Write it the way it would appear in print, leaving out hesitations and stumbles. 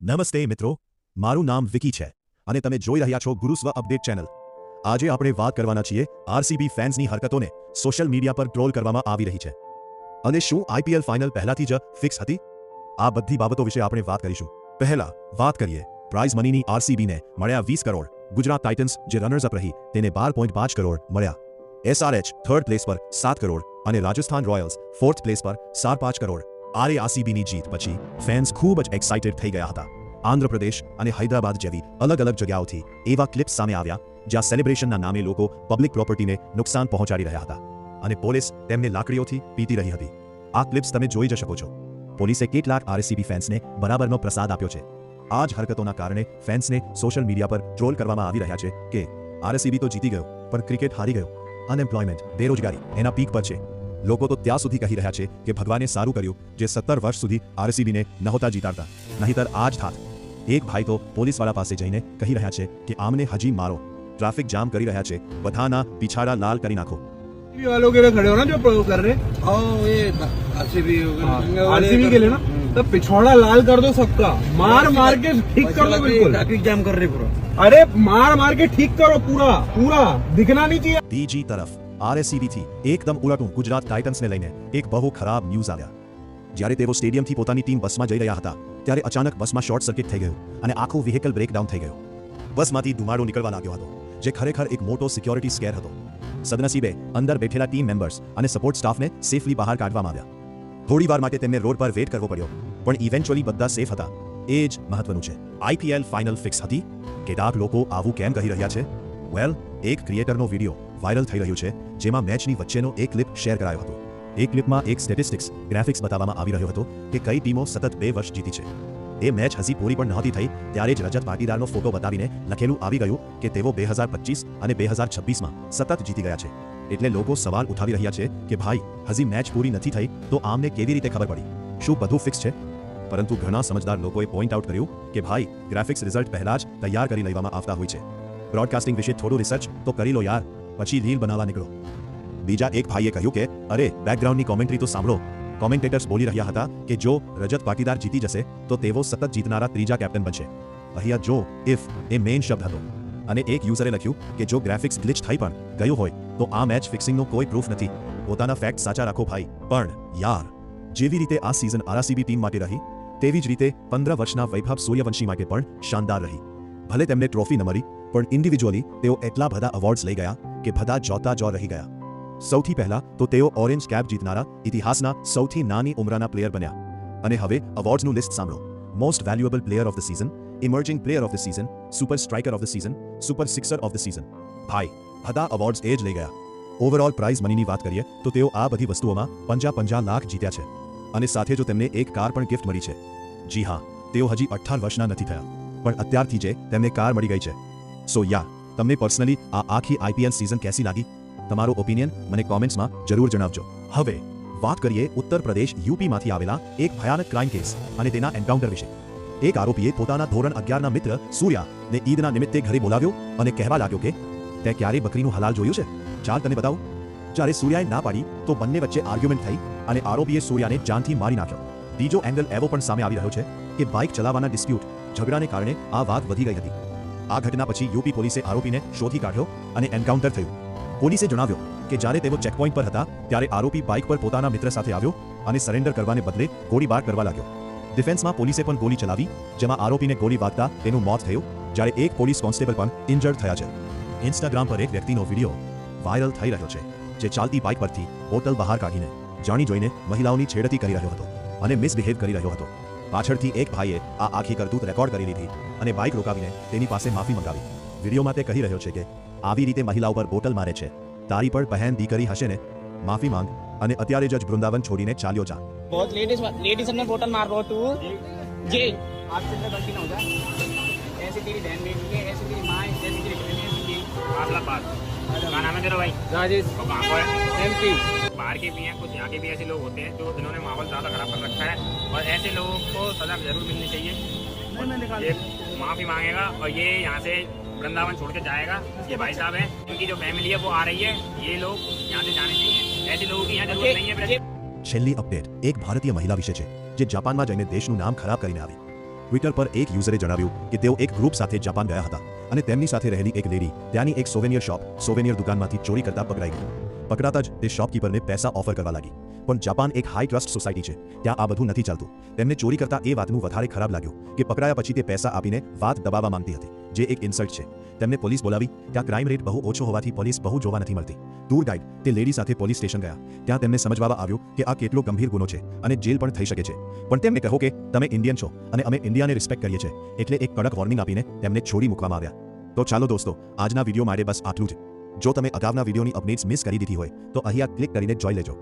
નમસ્તે મિત્રો, મારું નામ વિકી છે અને તમે જોઈ રહ્યા છો ગુરુસ્વ અપડેટ ચેનલ. આજે આપણે વાત કરવાના છીએ આરસીબી ફેન્સની હરકતોને સોશિયલ મીડિયા પર ટ્રોલ કરવામાં આવી રહી છે. અને શું આઈપીએલ ફાઇનલ પહેલાથી જ ફિક્સ હતી? આ બધી બાબતો વિશે આપણે વાત કરીશું. પહેલા વાત કરીએ પ્રાઇઝ મનીની. આરસીબીને મળ્યા 20 કરોડ. ગુજરાત ટાઇટન્સ જે રનર્સ અપ રહી તેને 12.5 કરોડ મળ્યા. એસઆરએચ થર્ડ પ્લેસ પર 7 કરોડ અને રાજસ્થાન રોયલ્સ ફોર્થ પ્લેસ પર 5.5 કરોડ. આરસીબીની જીત પછી ફેન્સ ખૂબ જ એક્સાઇટેડ થઈ ગયા હતા. આંધ્રપ્રદેશ અને હૈદરાબાદ જેવી અલગ અલગ જગ્યાઓથી એવા ક્લિપ્સ સામે આવ્યા જ્યાં સેલિબ્રેશનના નામે લોકો પબ્લિક પ્રોપર્ટીને નુકસાન પહોંચાડી રહ્યા હતા અને પોલીસ તેમને લાકડીઓથી પીટી રહી હતી. આ ક્લિપ્સ તમે જોઈ જ શકો છો. પોલીસે કેટલાક આરસીબી ફેન્સને બરાબરનો પ્રસાદ આપ્યો છે. આ જ હરકતોના કારણે ફેન્સને સોશિયલ મીડિયા પર ટ્રોલ કરવામાં આવી રહ્યા છે કે આરસીબી તો જીતી ગયો પણ ક્રિકેટ હારી ગયો. અનએમ્પ્લોયમેન્ટ, બેરોજગારી એના પીક પર છે. લોકો તો ત્યાં સુધી કહી રહ્યા છે કે ભગવાને સારું કર્યું જે 17 વર્ષ સુધી આરસીબીને નહોતા જીતાડતા, નહીતર આ જ થાત. એક ભાઈ તો પોલીસવાળા પાસે જઈને કહી રહ્યા છે કે આમને હજી મારો, ટ્રાફિક જામ કરી રહ્યા છે, બધાના પીછાડા લાલ કરી નાખો. वालों के लिए खड़े हो ना जो प्रयोग कर रहे ये आरसीबी आरसीबी के लिए ना, तो पिछौड़ा लाल कर दो सबका, मार मार के ठीक कर दो बिल्कुल. ट्रैफिक जाम कर रहे पूरा. अरे मार मार के ठीक करो पूरा पूरा, दिखना नहीं चाहिए. બીજી તરફ આરસીબીથી એકદમ ઉલટું ગુજરાત ટાઇટન્સને લઈને એક બહુ ખરાબ ન્યૂઝ આવ્યા. જ્યારે તેઓ સ્ટેડિયમથી પોતાની ટીમ બસમાં જઈ રહ્યા હતા ત્યારે અચાનક બસમાં શોર્ટ સર્કિટ થઈ ગયું અને આખું વ્હીકલ બ્રેકડાઉન થઈ ગયું. બસમાંથી ધુમાડો નીકળવા લાગ્યો હતો જે ખરેખર એક મોટો સિક્યોરિટી સ્કેર હતો. સદનસીબે અંદર બેઠેલા ટીમ મેમ્બર્સ અને સપોર્ટ સ્ટાફને સેફલી બહાર કાઢવામાં આવ્યા. થોડીવાર માટે તેમને રોડ પર વેટ કરવો પડ્યો પણ ઇવેન્ચ્યુઅલી બધા સેફ હતા. એ જ મહત્વનું છે. આઈપીએલ ફાઇનલ ફિક્સ હતી? કેટલાક લોકો આવું કેમ કહી રહ્યા છે? વેલ, એક ક્રિએટરનો વિડીયો વાયરલ થઈ રહ્યો છે જેમાં મેચની વચ્ચેનો એક ક્લિપ શેર કરાયો હતો. એ ક્લિપમાં એક સ્ટેટિસ્ટિક્સ ગ્રાફિક્સ બતાવવામાં આવી રહ્યો હતો કે કઈ ટીમો સતત 2 વર્ષ જીતી છે. એ મેચ હજી પૂરી પણ નહોતી થઈ ત્યારે જ રજત પાટીદારનો ફોટો બતાવીને લખેલું આવી ગયું કે તેઓ 2025 અને 2026માં સતત જીતી ગયા છે. એટલે લોકો સવાલ ઉઠાવી રહ્યા છે કે ભાઈ, હજી મેચ પૂરી નથી થઈ તો આમને કેવી રીતે ખબર પડી? શું બધું ફિક્સ છે? પરંતુ ઘણા સમજદાર લોકોએ પોઈન્ટ આઉટ કર્યું કે ભાઈ, ગ્રાફિક્સ રિઝલ્ટ પહેલા જ તૈયાર કરી લેવામાં આવતા હોય છે. બ્રોડકાસ્ટિંગ વિશે થોડું રિસર્ચ તો કરી લો યાર, પછી રીલ બનાવવા નીકળો. બીજા એક ભાઈએ કહ્યું કે અરે, બેકગ્રાઉન્ડની કોમેન્ટ્રી તો સાંભળો. કોમેન્ટેટર્સ બોલી રહ્યા હતા કે જો રજત પાટીદાર જીતી જશે તો તેઓ સતત જીતનારા ત્રીજા કેપ્ટન બનશે. અહીંયા જો ઇફ એ મેઇન શબ્દ હતો અને એક યુઝરે લખ્યું કે જો ગ્રાફિક્સ ગ્લિચ થઈ પણ ગયું હોય તો આ મેચ ફિક્સિંગનો કોઈ પ્રૂફ નથી. પોતાના ફેક્ટ સાચા રાખો ભાઈ. પણ યાર, જેવી રીતે આ સિઝન આરસીબી ટીમ માટે રહી તેવી જ રીતે 15 વર્ષના વૈભવ સૂર્યવંશી માટે પણ શાનદાર રહી. ભલે તેમને ટ્રોફી ન મળી પણ ઇન્ડિવિજ્યુઅલી તેઓ એટલા બધા અવોર્ડ્સ લઈ ગયા કે બધા જોતા જો રહી ગયા. સૌથી પહેલા તો તેઓ ઓરેન્જ કેપ જીતનારા ઇતિહાસના સૌથી નાની ઉંમરના પ્લેયર બન્યા. અને હવે અવોર્ડ્સનું લિસ્ટ સાંભળો. Most valuable player of the season, emerging player of the season, super striker of the season, super sixer of the season. ભાઈ, બધા અવોર્ડ્સ એ જ લઈ ગયા. ઓવરઓલ પ્રાઇઝ મનીની વાત કરીએ તો તેઓ આ બધી વસ્તુઓમાં 50 લાખ જીત્યા છે અને સાથે જો તેમને એક કાર પણ ગિફ્ટ મળી છે. જી હા, તેઓ હજી 18 વર્ષના નથી થયા પણ અત્યારથી જ તેમને કાર મળી ગઈ છે. સો યા, તમને પર્સનલી આ આખી આઈપીએલ સિઝન કેસી લાગી? તમારો ઓપિનિયન મને કોમેન્ટ્સમાં જરૂર જણાવજો. હવે વાત કરીએ ઉત્તર પ્રદેશ યુપીમાંથી આવેલા એક ભયાનક ક્રાઇમ કેસ અને તેના એન્કાઉન્ટર વિશે. એક આરોપીએ પોતાના ધોરણ 11ના મિત્ર સૂર્યાને ઈદના નિમિત્તે ઘરે બોલાવ્યો અને કહેવા લાગ્યો કે તે ક્યારે બકરીનું હલાલ જોયું છે? ચાલ તને બતાવું. જ્યારે સૂર્યાએ ના પાડી તો બંને વચ્ચે આર્ગ્યુમેન્ટ થઈ અને આરોપીએ સૂર્યાને જાનથી મારી નાખ્યો. બીજો એંગલ એવો પણ સામે આવી રહ્યો છે કે બાઇક ચલાવવાના ડિસ્પ્યુટ, ઝઘડાને કારણે આ વાત વધી ગઈ હતી. આ ઘટના પછી યુપી પોલીસે આરોપીને શોધી કાઢ્યો અને એન્કાઉન્ટર થયું. પોલીસે જણાવ્યું કે જ્યારે તેઓ ચેકપોઇન્ટ પર હતા ત્યારે આરોપી બાઇક પર પોતાના મિત્ર સાથે આવ્યો અને સરેન્ડર કરવાને બદલે ગોળીબાર કરવા લાગ્યો. ડિફેન્સમાં પોલીસે પણ ગોળી ચલાવી જેમાં આરોપીને ગોળી વાગતા તેનું મોત થયું જ્યારે એક પોલીસ કોન્સ્ટેબલ પણ ઇન્જર્ડ થયા છે. ઇન્સ્ટાગ્રામ પર એક વ્યક્તિનો વિડીયો વાયરલ થઈ રહ્યો છે જે ચાલતી બાઇક પરથી બોટલ બહાર કાઢીને જાણી જોઈને મહિલાઓની છેડતી કરી રહ્યો હતો અને મિસબિહેવ કરી રહ્યો હતો. પાછળથી એક ભાઈએ આ આખી કરતૂત રેકોર્ડ કરી લીધી અને બાઇક રોકાવીને તેની પાસે માફી મંગાવી. વિડીયોમાં તે કહી રહ્યો છે કે આવી રીતે મહિલાઓ પર બોટલ મારે છે, તારી પણ બહેન દીકરી હશે ને, માફી માંગ અને અત્યારે જ વૃંદાવન છોડીને ચાલ્યો જા. बहुत लेडीज ने बोतल मार रहा तू ये आपसे इतना गलती ना हो जाए. ऐसे तेरी बहन बेटी है, ऐसे तेरी माँ है, ऐसे तेरी बहन है, ऐसे मामला बात. क्या नाम है तेरा भाई? राजेश. तो कहाँ को है? एमपी. बाहर के भी हैं, कुछ यहाँ के भी ऐसे लोग होते हैं जो जिन्होंने माहौल ज़्यादा खराब कर रखा है और ऐसे लोगों को सजा जरूर मिलनी चाहिए. ये माफ़ी मांगेगा और ये यहाँ से वृंदावन छोड़ के जाएगा. ये भाई साहब हैं, इनकी जो फैमिली है वो आ रही है, ये लोग यहाँ से जाने चाहिए. ऐसे लोगों की यहाँ जरूरत नहीं है. છેલ્લી અપડેટ એક ભારતીય મહિલા વિશે છે જે જાપાનમાં જઈને દેશનું નામ ખરાબ કરીને આવી. ટ્વિટર પર એક યુઝરે જણાવ્યું કે તેઓ એક ગ્રુપ સાથે જાપાન ગયા હતા અને તેમની સાથે રહેલી એક લેડી ત્યાંની એક સોવેનિયર દુકાનમાંથી ચોરી કરતા પકડાઈ ગઈ. પકડાતા જ તે શોપકીપરને પૈસા ઓફર કરવા લાગી. પણ જાપાન એક હાઈ ટ્રસ્ટ સોસાયટી છે, ત્યાં આ બધું નથી ચાલતું. તેમને ચોરી કરતા એ વાતનું વધારે ખરાબ લાગ્યું કે પકડાયા પછી તે પૈસા આપીને વાત દબાવવા માંગતી હતી, જે એક ઇન્સલ્ટ છે. તેમને પોલીસ બોલાવી. ત્યાં ક્રાઇમ રેટ બહુ ઓછો હોવાથી પોલીસ બહુ જોવા નથી મળતી. ટૂર ગાઈડ તે લેડી સાથે પોલીસ સ્ટેશન ગયા. ત્યાં તેમને સમજવા આવ્યું કે આ કેટલો ગંભીર ગુનો છે અને જેલ પણ થઈ શકે છે. પણ તેમને કહો કે તમે ઇન્ડિયન છો અને અમે ઇન્ડિયાને રિસ્પેક્ટ કરીએ છીએ, એટલે એક કડક વોર્નિંગ આપીને તેમને છોડી મૂકવામાં આવ્યા. તો ચાલો દોસ્તો, આજના વિડીયો માટે બસ આટલું જ. જો તમે અગાઉના વિડીયોની અપડેટ્સ મિસ કરી દીધી હોય તો અહીંયા ક્લિક કરીને જોઈ લેજો.